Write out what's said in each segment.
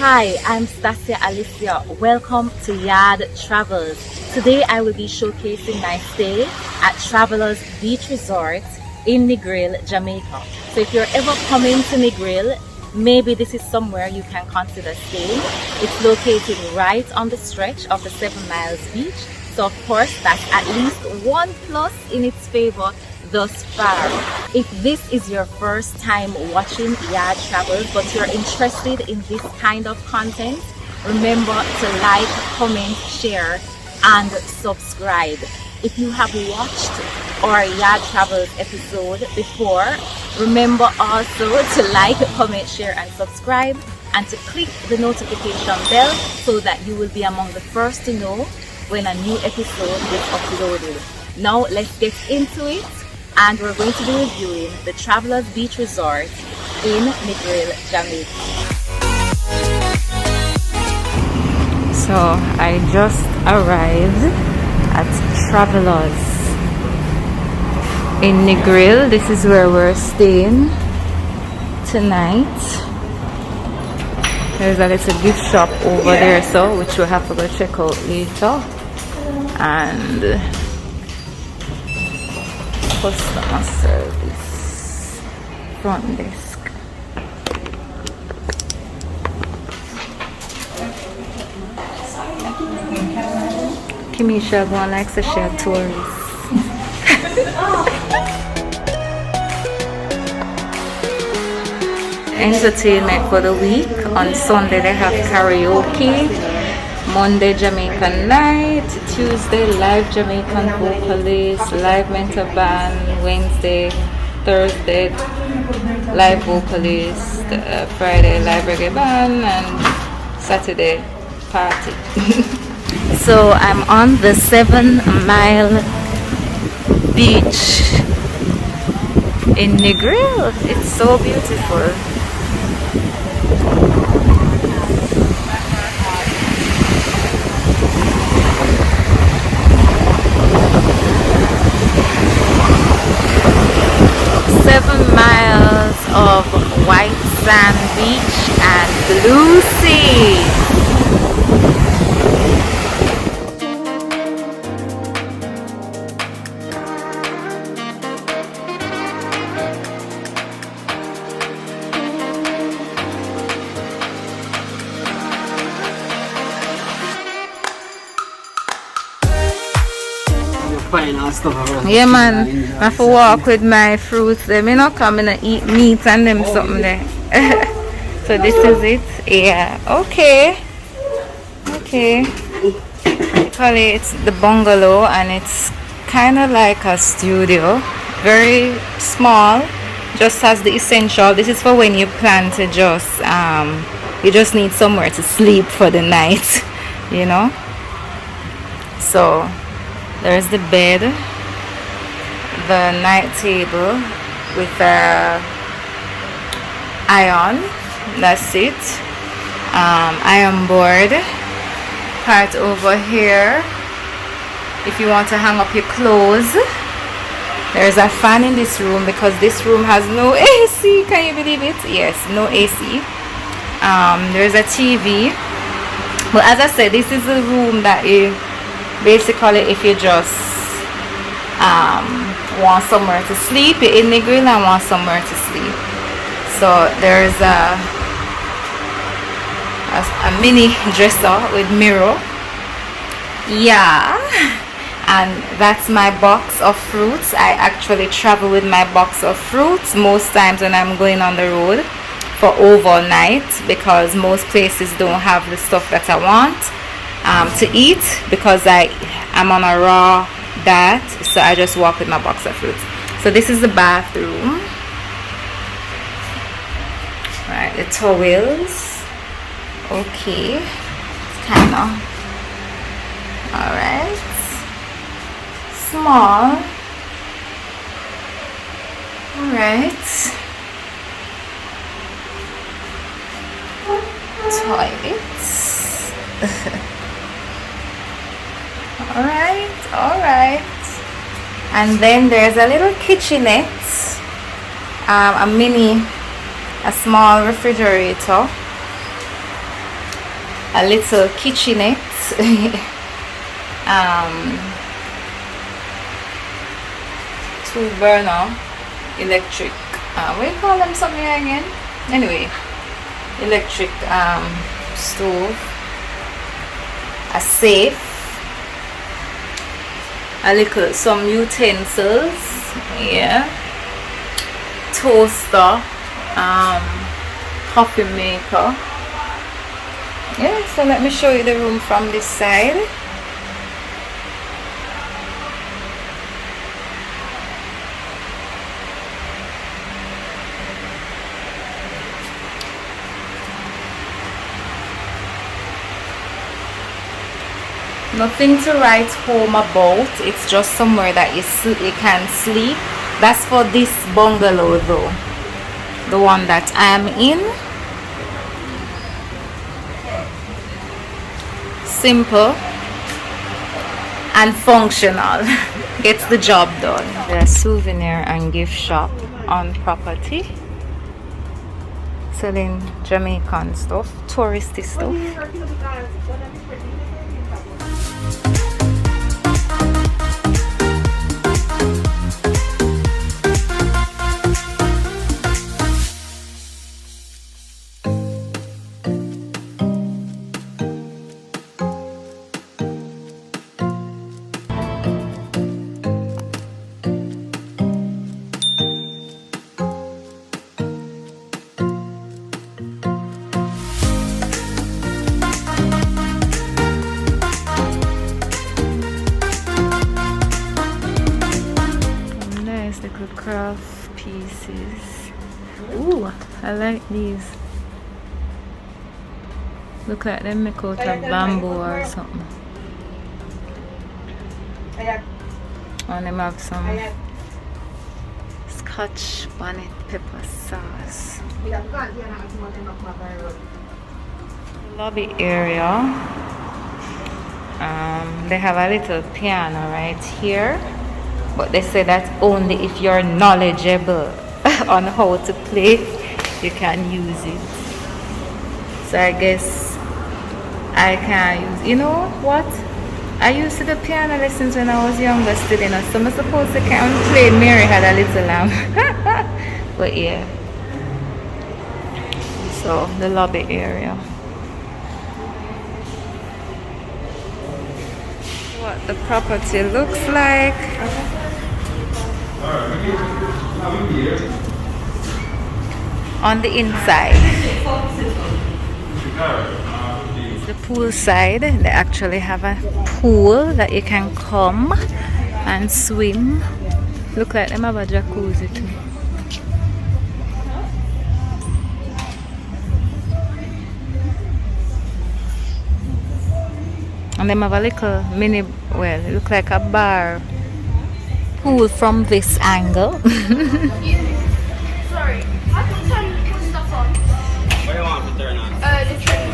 Hi, I'm Stasia Alicia. Welcome to Yaad Travelz. Today I will be showcasing my stay at Travelers Beach Resort in Negril, Jamaica. So if you're ever coming to Negril, maybe this is somewhere you can consider staying. It's located right on the stretch of the 7 Miles Beach. So of course that's at least 1+ in its favor thus far. If this is your first time watching Yaad Travelz but you're interested in this kind of content, remember to like, comment, share and subscribe. If you have watched our Yaad Travelz episode before, remember also to like, comment, share and subscribe, and to click the notification bell so that you will be among the first to know when a new episode is uploaded. Now let's get into it, and we're going to be reviewing the Travelers Beach Resort in Negril, Jamaica. So I just arrived at Travelers in Negril. This is where we're staying tonight. There's a little gift shop over there, so which we'll have to go check out later. And customer service front desk. Kimisha going likes to share tourists. Entertainment for the week. On Sunday they have karaoke, Monday Jamaican night, Tuesday live Jamaican vocalist, live mentor band, Wednesday, Thursday live vocalist, Friday live reggae band, and Saturday party. So I'm on the 7 Mile beach in Negril. It's so beautiful. Of white sand beach and blue sea. Yeah man, I have to walk with my fruits. They may not come in and eat meat and them something there. So this is it. Yeah, okay. Probably it's the bungalow and it's kind of like a studio. Very small, just has the essential. This is for when you plan to just you just need somewhere to sleep for the night, you know. So there's the bed, the night table with a iron, that's it. Iron board part over here if you want to hang up your clothes. There's a fan in this room because this room has no AC. Can you believe it? Yes, no AC. There's a TV. But as I said, this is a room that is basically if you just want somewhere to sleep, you're in Negril and want somewhere to sleep. So there's a mini dresser with mirror. Yeah, and that's my box of fruits. I actually travel with my box of fruits most times when I'm going on the road for overnight, because most places don't have the stuff that I want to eat, because I'm on a raw diet, so I just walk with my box of fruits. So this is the bathroom. Right, the towels. Okay, it's kind of alright. Small. Alright. Toilets. Alright. And then there's a little kitchenette, a small refrigerator, a little kitchenette. Two burner electric, what do you call them, something again? Anyway, electric stove, a safe, a little, some utensils, yeah, toaster, coffee maker. Yeah, so let me show you the room from this side. Nothing to write home about. It's just somewhere that you can sleep. That's for this bungalow though, the one that I'm in. Simple and functional. Gets the job done. The souvenir and gift shop on property, selling Jamaican stuff, touristy stuff. Craft pieces. Ooh, I like these. Look like them make out of bamboo or something. And them have some Scotch bonnet pepper sauce. Lobby area. They have a little piano right here. But they say that only if you're knowledgeable on how to play, you can use it. So I guess I can use, you know what? I used to do piano lessons when I was younger still, you know, so I'm supposed to can play Mary Had a Little Lamb. But yeah. So the lobby area. What the property looks like. On the inside, it's the pool side. They actually have a pool that you can come and swim. Look like them have a jacuzzi too. And them have a little mini, well, it looks like a bar pool from this angle. Sorry, I can turn the stuff on. What do you want to turn on? The trend.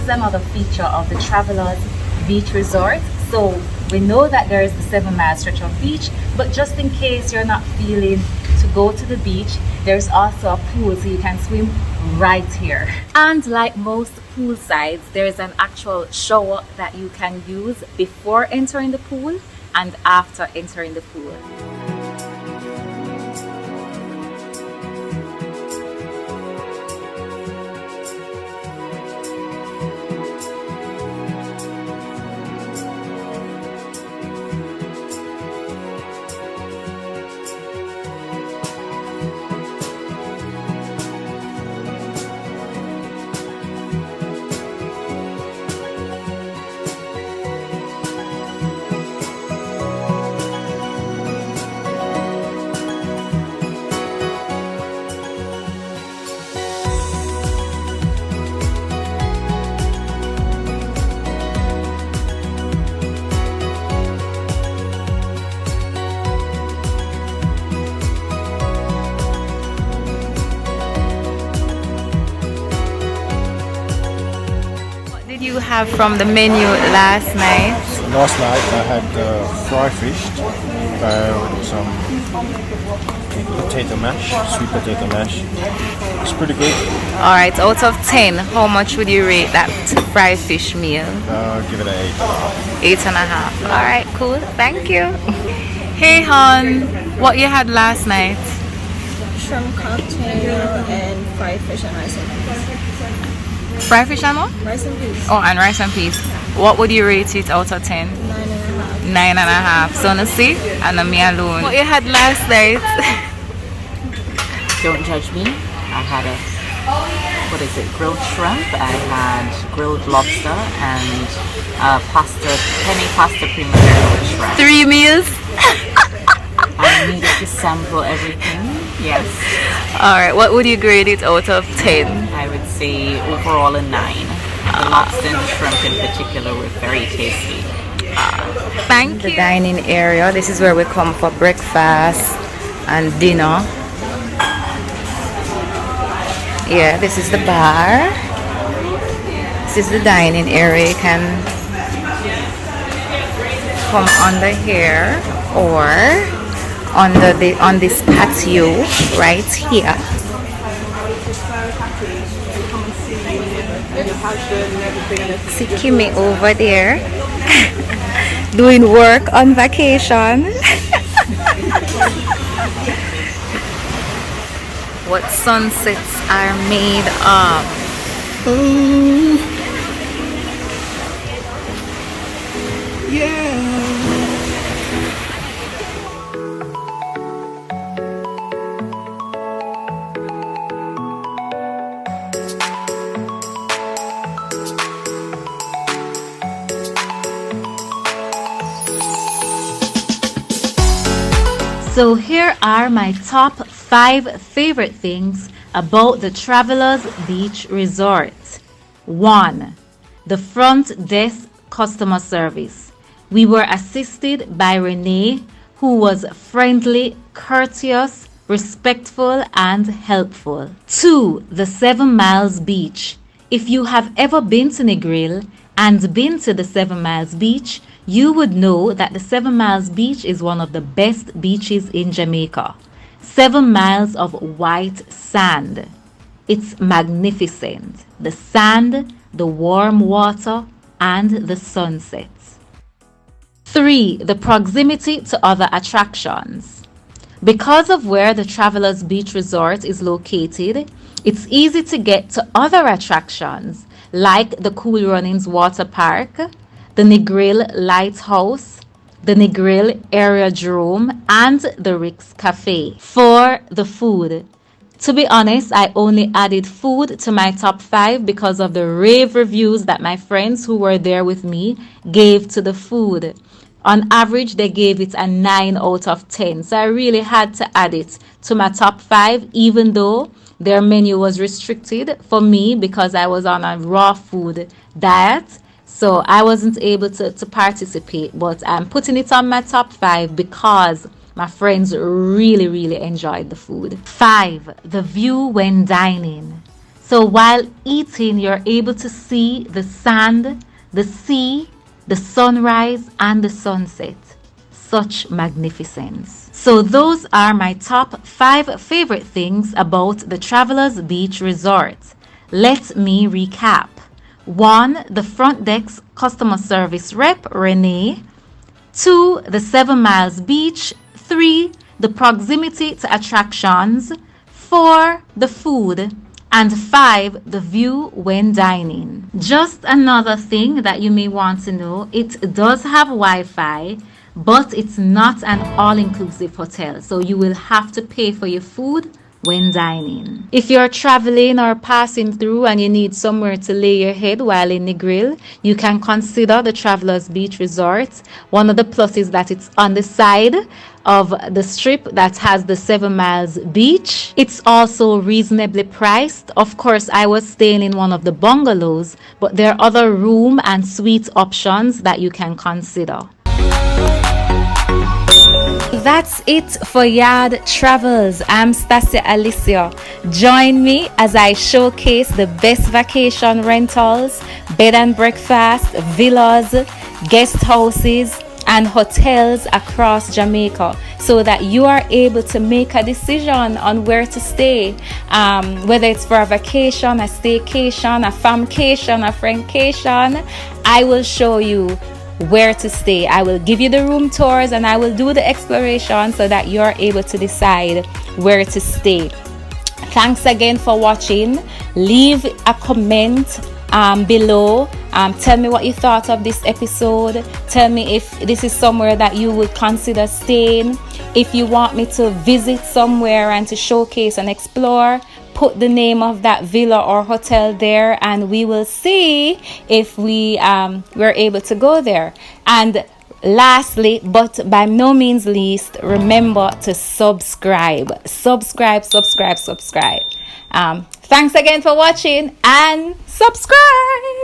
Another feature of the Travelers Beach Resort. So we know that there is the 7-mile stretch of beach, but just in case you're not feeling to go to the beach, there's also a pool so you can swim right here. And like most pool sides, there is an actual shower that you can use before entering the pool and after entering the pool. you have from the menu last night? Last night I had fry fish with some potato mash, sweet potato mash. It's pretty good. Alright, out of 10, how much would you rate that fried fish meal? Give it an 8.5. 8.5. Alright, cool. Thank you. Hey hon, what you had last night? Shrimp cocktail and fried fish and rice and peas. Fried fish and what? Rice and peas. Oh, and rice and peas. What would you rate it out of 10? 9.5. 9.5. So no see, and me alone. What you had last night? Don't judge me. I had grilled shrimp. I had grilled lobster and penny pasta primavera with shrimp. 3 meals? I needed to sample everything. Yes. Alright, what would you grade it out of 10? I would say overall a 9. The lobster and the shrimp in particular were very tasty. Thank you. The dining area. This is where we come for breakfast and dinner. Yeah, this is the bar. This is the dining area. You can come under here or on this patio right here. See Kimmy over there doing work on vacation. What sunsets are made of. So here are my top 5 favorite things about the Travelers Beach Resort. 1. The front desk customer service. We were assisted by Renee, who was friendly, courteous, respectful, and helpful. 2. The 7 Miles Beach. If you have ever been to Negril and been to the 7 Miles Beach, you would know that the 7 Miles Beach is one of the best beaches in Jamaica. 7 miles of white sand. It's magnificent. The sand, the warm water, and the sunsets. 3. The proximity to other attractions. Because of where the Travelers Beach Resort is located, it's easy to get to other attractions like the Cool Runnings Water Park, the Negril Lighthouse, the Negril Aerodrome, and the Rick's Cafe. 4. The food. To be honest, I only added food to my top 5 because of the rave reviews that my friends who were there with me gave to the food. On average, they gave it a 9 out of 10. So I really had to add it to my top 5, even though their menu was restricted for me because I was on a raw food diet. So I wasn't able to participate, but I'm putting it on my top 5 because my friends really enjoyed the food. 5. The view when dining. So while eating, you're able to see the sand, the sea, the sunrise, and the sunset. Such magnificence. So those are my top 5 favorite things about the Travelers Beach Resort. Let me recap. 1. The front desk customer service rep, Renee. 2. The 7 Miles Beach. 3. The proximity to attractions. 4. The food. And 5. The view when dining. Just another thing that you may want to know, it does have Wi-Fi, but it's not an all-inclusive hotel, so you will have to pay for your food when dining. If you're traveling or passing through and you need somewhere to lay your head while in Negril, you can consider the Travelers Beach Resort. One of the pluses that it's on the side of the strip that has the 7 Miles Beach. It's also reasonably priced. Of course, I was staying in one of the bungalows, but there are other room and suite options that you can consider. That's it for Yaad Travelz. I'm Stasia Alicia. Join me as I showcase the best vacation rentals, bed and breakfast, villas, guest houses, and hotels across Jamaica, so that you are able to make a decision on where to stay, whether it's for a vacation, a staycation, a famcation, a friendcation. I will show you where to stay. I will give you the room tours and I will do the exploration so that you're able to decide where to stay. Thanks again for watching. Leave a comment below. Tell me what you thought of this episode. Tell me if this is somewhere that you would consider staying. If you want me to visit somewhere and to showcase and explore, put the name of that villa or hotel there and we will see if we're able to go there. And lastly, but by no means least, remember to subscribe. Thanks again for watching and subscribe.